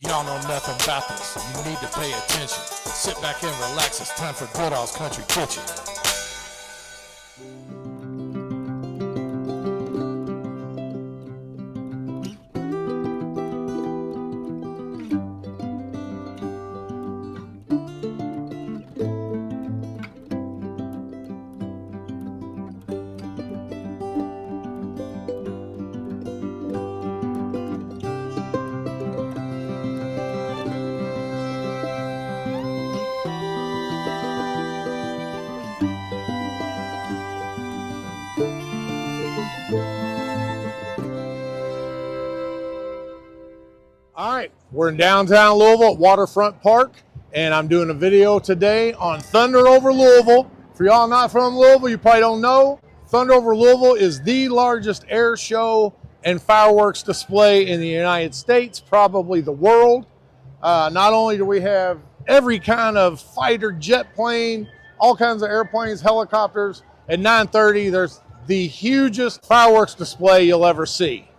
Y'all know nothing about this. You need to pay attention. Sit back and relax. It's time for Goodall's Country Kitchen. All right, we're in downtown Louisville at Waterfront Park, and I'm doing a video today on Thunder Over Louisville. For y'all not from Louisville, you probably don't know, Thunder Over Louisville is the largest air show and fireworks display in the United States, probably the world. Not only do we have every kind of fighter, jet plane, all kinds of airplanes, helicopters. At 9:30, there's the hugest fireworks display you'll ever see.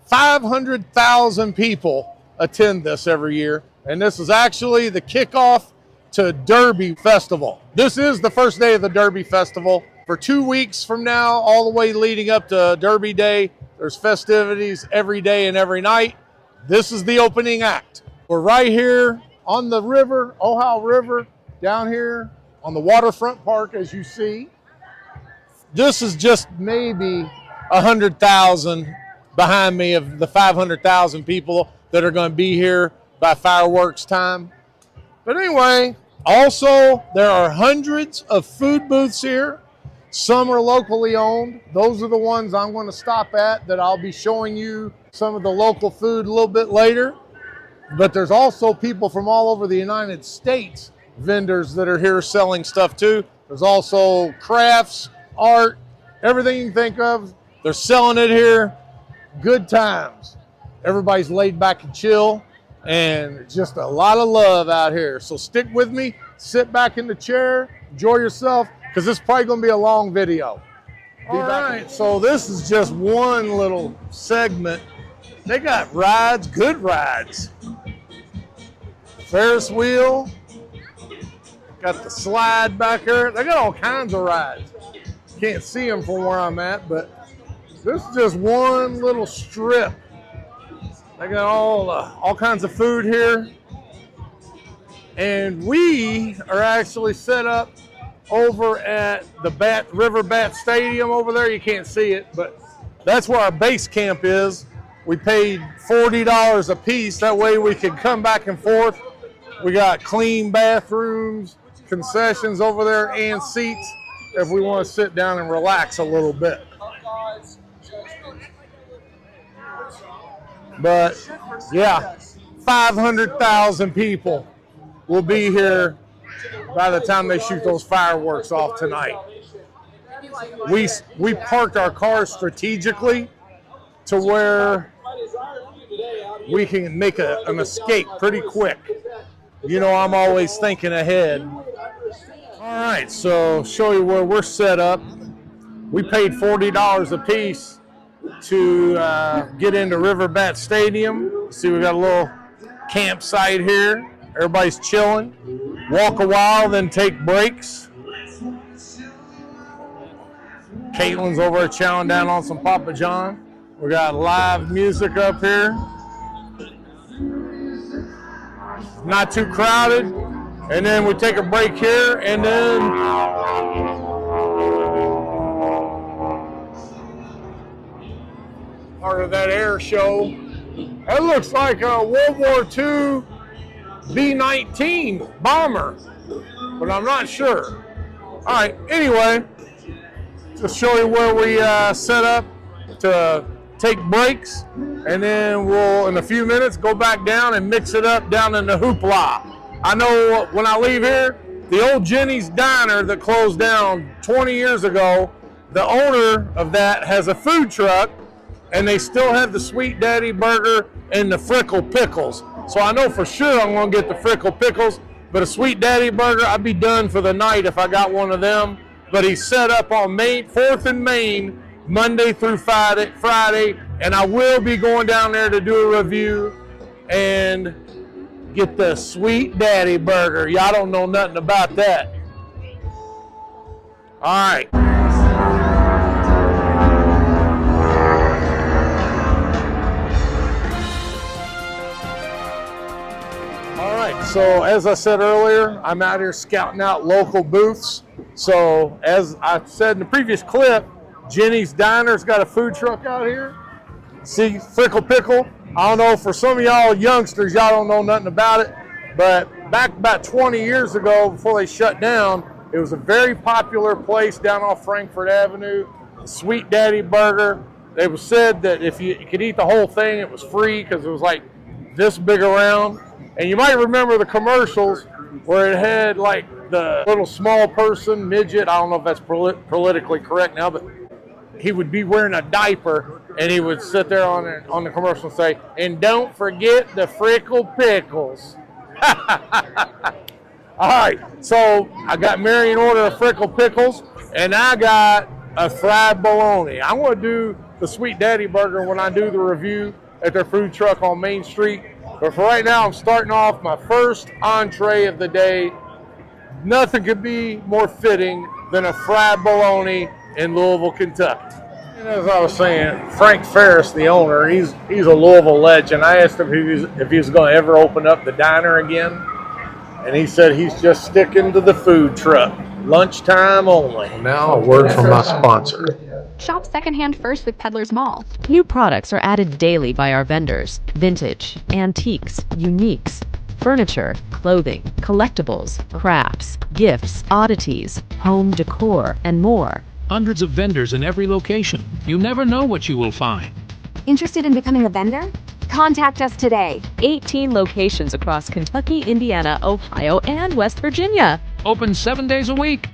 500,000 people attend this every year, and this is actually the kickoff to Derby Festival. This is the first day of the Derby Festival. For 2 weeks from now, all the way leading up to Derby Day, there's festivities every day and every night. This is the opening act. We're right here on the river, Ohio River, down here on the Waterfront Park, as you see. This is just maybe 100,000 behind me of the 500,000 people that are going to be here by fireworks time. But anyway, also there are hundreds of food booths here. Some are locally owned. Those are the ones I'm going to stop at, that I'll be showing you some of the local food a little bit later. But there's also people from all over the United States, vendors that are here selling stuff too. There's also crafts, art, everything you can think of. They're selling it here. Good times. Everybody's laid back and chill, and just a lot of love out here. So stick with me, sit back in the chair, enjoy yourself, because this is probably going to be a long video. All right, so this is just one little segment. They got rides, good rides. Ferris wheel, got the slide back there. They got all kinds of rides. Can't see them from where I'm at, but this is just one little strip. They got all kinds of food here. And we are actually set up over at the River Bat Stadium over there. You can't see it, but that's where our base camp is. We paid $40 a piece. That way we can come back and forth. We got clean bathrooms, concessions over there, and seats if we want to sit down and relax a little bit. But yeah, 500,000 people will be here by the time they shoot those fireworks off tonight. We parked our cars strategically to where we can make an escape pretty quick. You know, I'm always thinking ahead. All right, so show you where we're set up. We paid $40 a piece to get into River Bat Stadium. See, we got a little campsite here. Everybody's chilling. Walk a while, then take breaks. Caitlin's over there chowing down on some Papa John. We got live music up here. Not too crowded. And then we take a break here, and then part of that air show. That looks like a World War II B-19 bomber, but I'm not sure. All right, anyway, just show you where we set up to take breaks, and then we'll, in a few minutes, go back down and mix it up down in the hoopla. I know when I leave here, the old Jenny's Diner that closed down 20 years ago, the owner of that has a food truck, and they still have the Sweet Daddy Burger and the Frickle Pickles. So I know for sure I'm going to get the Frickle Pickles, but a Sweet Daddy Burger, I'd be done for the night if I got one of them. But he's set up on 4th and Main, Monday through Friday, and I will be going down there to do a review and get the Sweet Daddy burger. Y'all don't know nothing about that. All right. All right, so as I said earlier, I'm out here scouting out local booths. So as I said in the previous clip, Jenny's Diner's got a food truck out here. See, Frickle Pickle. I don't know, for some of y'all youngsters, y'all don't know nothing about it, but back about 20 years ago, before they shut down, it was a very popular place down off Frankfort Avenue, Sweet Daddy Burger. It was said that if you could eat the whole thing, it was free because it was like this big around. And you might remember the commercials where it had like the little small person, midget, I don't know if that's politically correct now, but he would be wearing a diaper and he would sit there on the commercial and say, and don't forget the Frickle Pickles. All right, so I got Mary an order of Frickle Pickles and I got a fried bologna. I'm gonna do the Sweet Daddy Burger when I do the review at their food truck on Main Street. But for right now, I'm starting off my first entree of the day. Nothing could be more fitting than a fried bologna in Louisville, Kentucky. And as I was saying, Frank Ferris, the owner, he's a Louisville legend. I asked him if he was going to ever open up the diner again, and he said he's just sticking to the food truck. Lunchtime only. Now a word from my sponsor. Shop secondhand first with Peddler's Mall. New products are added daily by our vendors. Vintage, antiques, uniques, furniture, clothing, collectibles, crafts, gifts, oddities, home decor, and more. Hundreds of vendors in every location. You never know what you will find. Interested in becoming a vendor? Contact us today. 18 locations across Kentucky, Indiana, Ohio, and West Virginia. Open 7 days a week.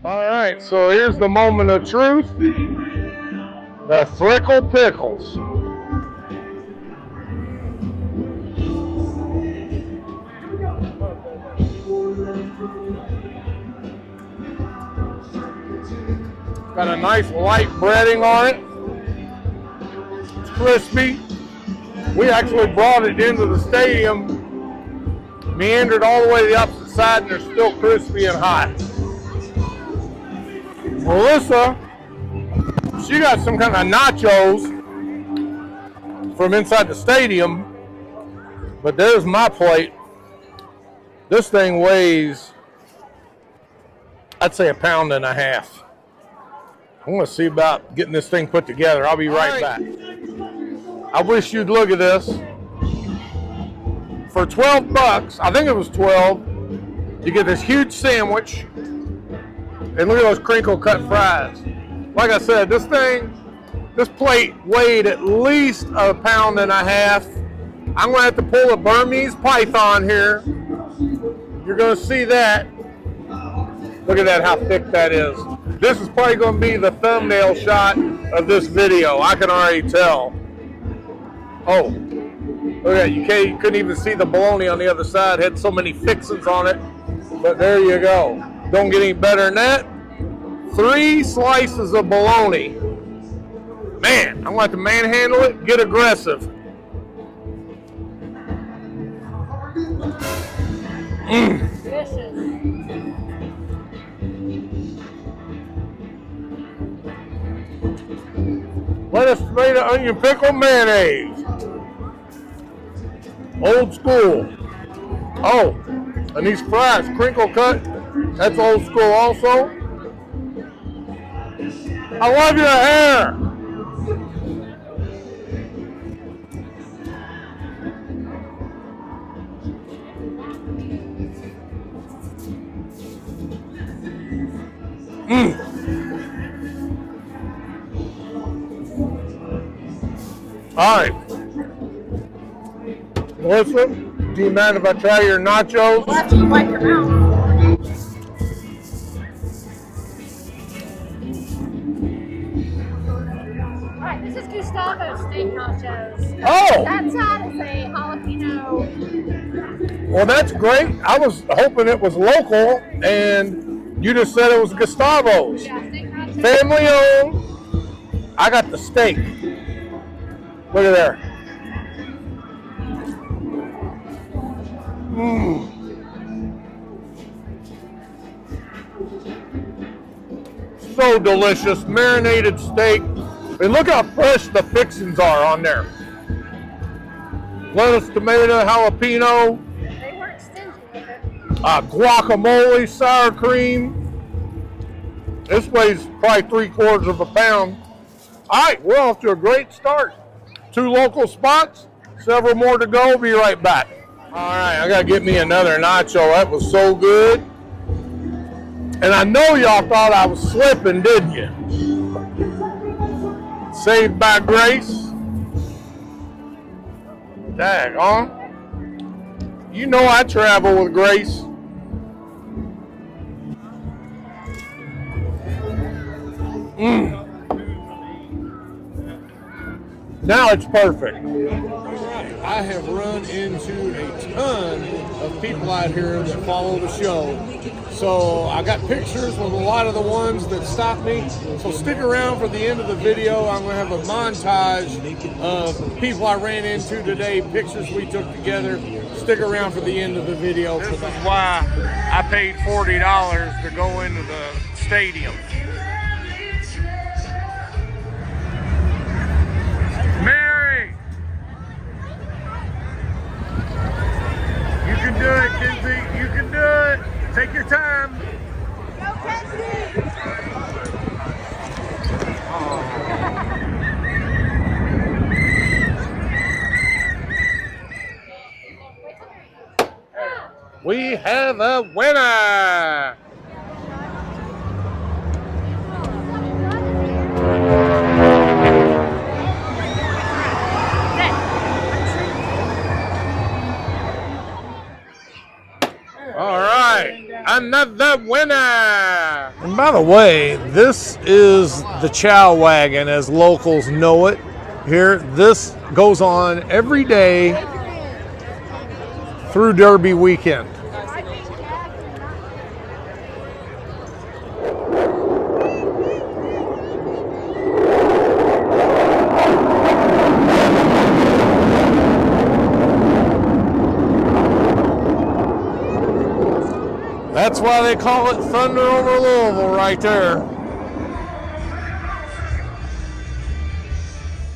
All right, so here's the moment of truth. The Frickle Pickles. Got a nice light breading on it. It's crispy. We actually brought it into the stadium, meandered all the way to the opposite side, and they're still crispy and hot. Melissa, she got some kind of nachos from inside the stadium, but there's my plate. This thing weighs, I'd say, 1.5 pounds. I'm gonna see about getting this thing put together. I'll be right back. I wish you'd look at this. For 12 bucks, I think it was 12, you get this huge sandwich. And look at those crinkle cut fries. Like I said, this plate weighed at least 1.5 pounds. I'm gonna have to pull a Burmese python here. You're gonna see that. Look at that, how thick that is. This is probably gonna be the thumbnail shot of this video. I can already tell. Oh, look at that, you couldn't even see the bologna on the other side. It had so many fixings on it, but there you go. Don't get any better than that. 3 slices of bologna. Man, I'm going to have to manhandle it, get aggressive. Lettuce, tomato, onion, pickle, mayonnaise. Old school. Oh, and these fries, crinkle cut. That's old school also. I love your hair. All right. Melissa, do you mind if I try your nachos? Well, after you wipe your mouth. Alright, this is Gustavo's steak nachos. Oh! That side is a jalapeno. Well, that's great. I was hoping it was local, and you just said it was Gustavo's. Yeah, steak nachos. Family owned. I got the steak. Look at there. So delicious, marinated steak. And look how fresh the fixings are on there. Lettuce, tomato, jalapeno. They weren't stingy with it. Guacamole, sour cream. This weighs probably 3/4 of a pound. All right, we're off to a great start. 2 local spots, several more to go. Be right back. All right, I gotta get me another nacho. That was so good. And I know y'all thought I was slipping, didn't you? Saved by grace. Daggone. You know I travel with grace. Now it's perfect. I have run into a ton of people out here that follow the show. So I got pictures with a lot of the ones that stopped me. So stick around for the end of the video. I'm going to have a montage of people I ran into today, pictures we took together. Stick around for the end of the video. This is why I paid $40 to go into the stadium. Mary! You can do it, Kinsey. You can do it. Take your time. Go, Kenzie! We have a winner! All right, another winner. And by the way, this is the Chow Wagon as locals know it here. This goes on every day through Derby weekend. That's why they call it Thunder Over Louisville right there.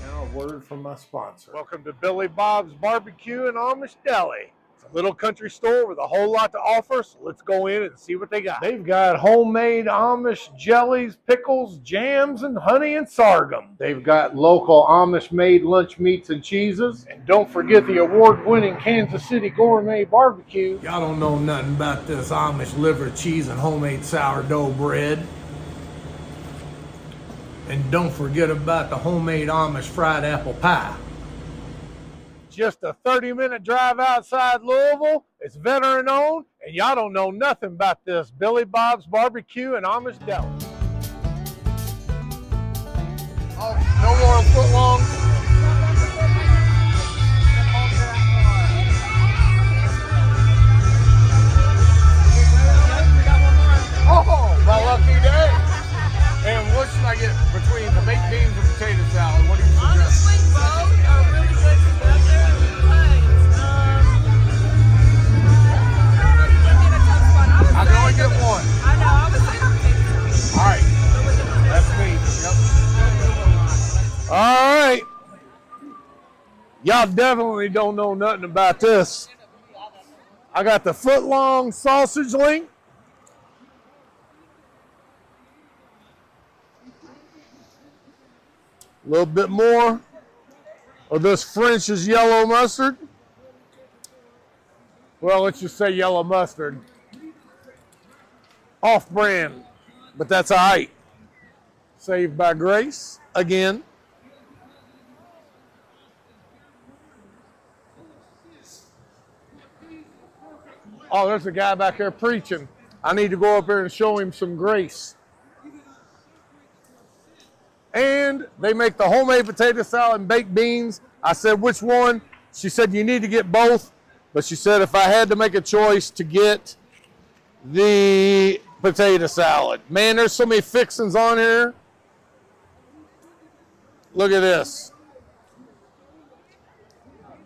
Now a word from my sponsor. Welcome to Billy Bob's Barbecue and Amish Deli. It's a little country store with a whole lot to offer, so let's go in and see what they got. They've got homemade Amish jellies, pickles, jams, and honey and sorghum. They've got local Amish-made lunch meats and cheeses. And don't forget the award-winning Kansas City Gourmet Barbecue. Y'all don't know nothing about this Amish liver, cheese, and homemade sourdough bread. And don't forget about the homemade Amish fried apple pie. Just a 30-minute drive outside Louisville. It's veteran owned, and y'all don't know nothing about this Billy Bob's Barbecue and Amish Deli. Oh, no more foot long. Oh, my lucky day. And what should I get between the baked beans and potato salad? What do you suggest? Honestly, both are really good together, but give me the tough spot. I can only get one. I know, I was saying All right. That's me. Yep. All right. Y'all definitely don't know nothing about this. I got the foot-long sausage link. A little bit more of this French's yellow mustard. Well, let's just say yellow mustard. Off-brand, but that's all right. Saved by grace, again. Oh, there's a guy back there preaching. I need to go up there and show him some grace. And they make the homemade potato salad and baked beans. I said, which one? She said, you need to get both. But she said, if I had to make a choice to get the potato salad. Man, there's so many fixings on here. Look at this.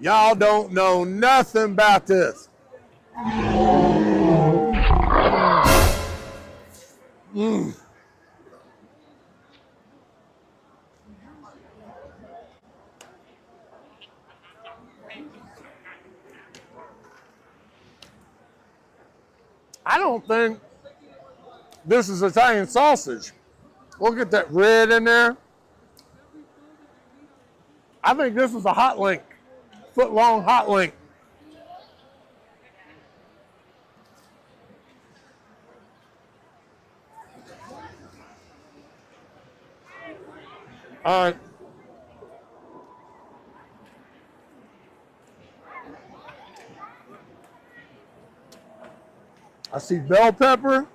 Y'all don't know nothing about this. I don't think this is Italian sausage. Look at that red in there. I think this is a hot link, foot-long hot link. All right. I see bell pepper.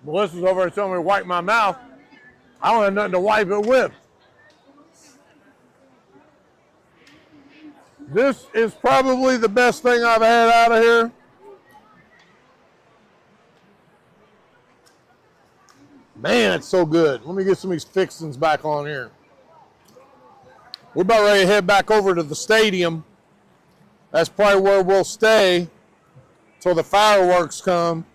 Melissa's over there telling me to wipe my mouth. I don't have nothing to wipe it with. This is probably the best thing I've had out of here. Man, it's so good. Let me get some of these fixings back on here. We're about ready to head back over to the stadium. That's probably where we'll stay till the fireworks come.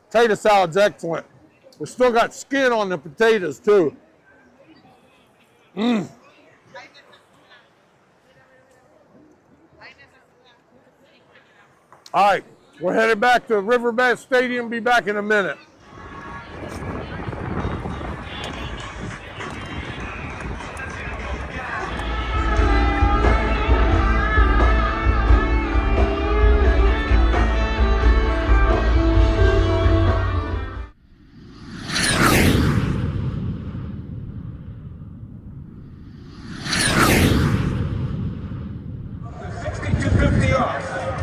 Potato salad's excellent. We still got skin on the potatoes too. All right, we're headed back to Riverbed Stadium. Be back in a minute.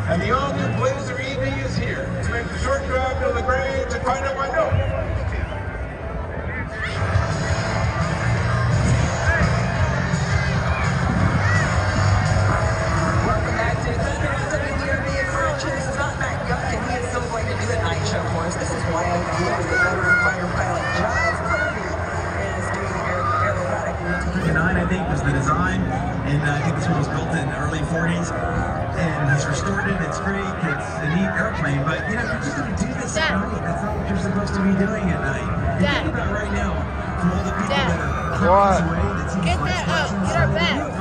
And the all-new Blazer EV is here to make the short drive to LaGrange and find out why no. Welcome back to Thunder Over Louisville. This is not Matt Young, and he is still going to do a night show for us. This is why I believe the veteran fighter pilot Giles Kirby is doing aerobatic routine. I think was the design, and I think this one was built in the early 40s. And he's restored it. It's great. It's a neat airplane, but you know, you're just going to do this at night. That's not what you're supposed to be doing at night. Dad. Think about right now, from all the people Dad. that are miles away, that seems Get like that up. lessons. Get our back.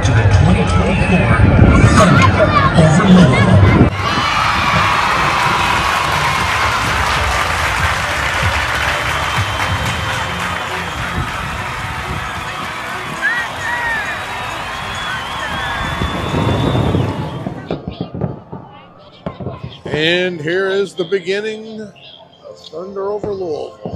To the 2024 Thunder Over Louisville. And here is the beginning of Thunder Over Louisville.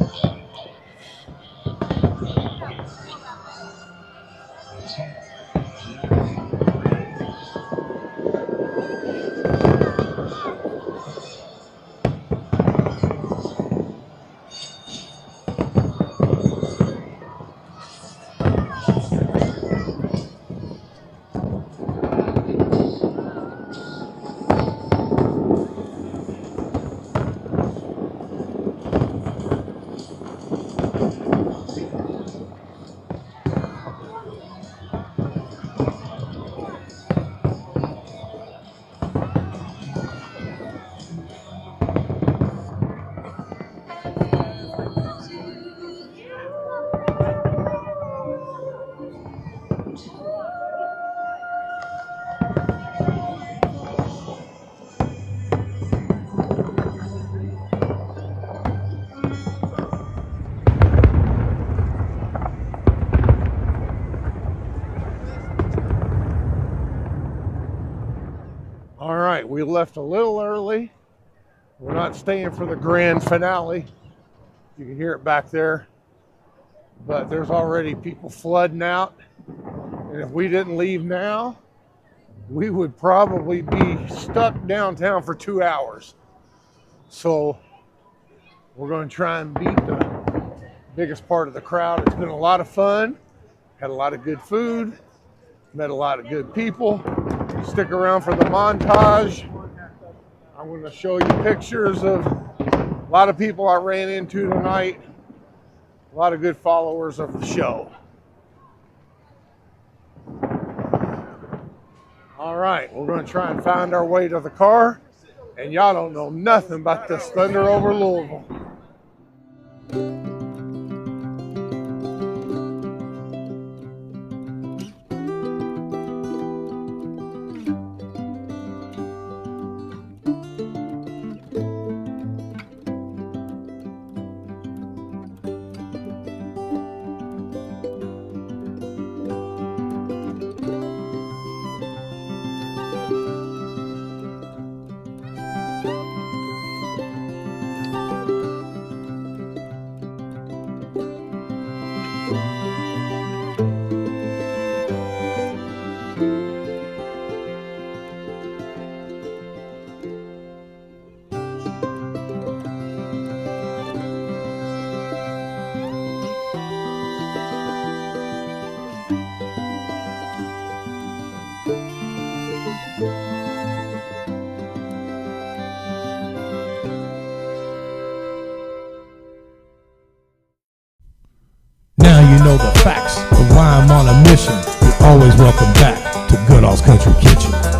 All right, we left a little early We're not staying for the grand finale. You can hear it back there. But there's already people flooding out. And if we didn't leave now, we would probably be stuck downtown for 2 hours. So we're going to try and beat the biggest part of the crowd. It's been a lot of fun. Had a lot of good food. Met a lot of good people. Stick around for the montage. I'm going to show you pictures of a lot of people I ran into tonight. A lot of good followers of the show. All right, we're going to try and find our way to the car. And y'all don't know nothing about this Thunder Over Louisville. Now you know the facts of why I'm on a mission. You're always welcome back to Goodall's Country Kitchen.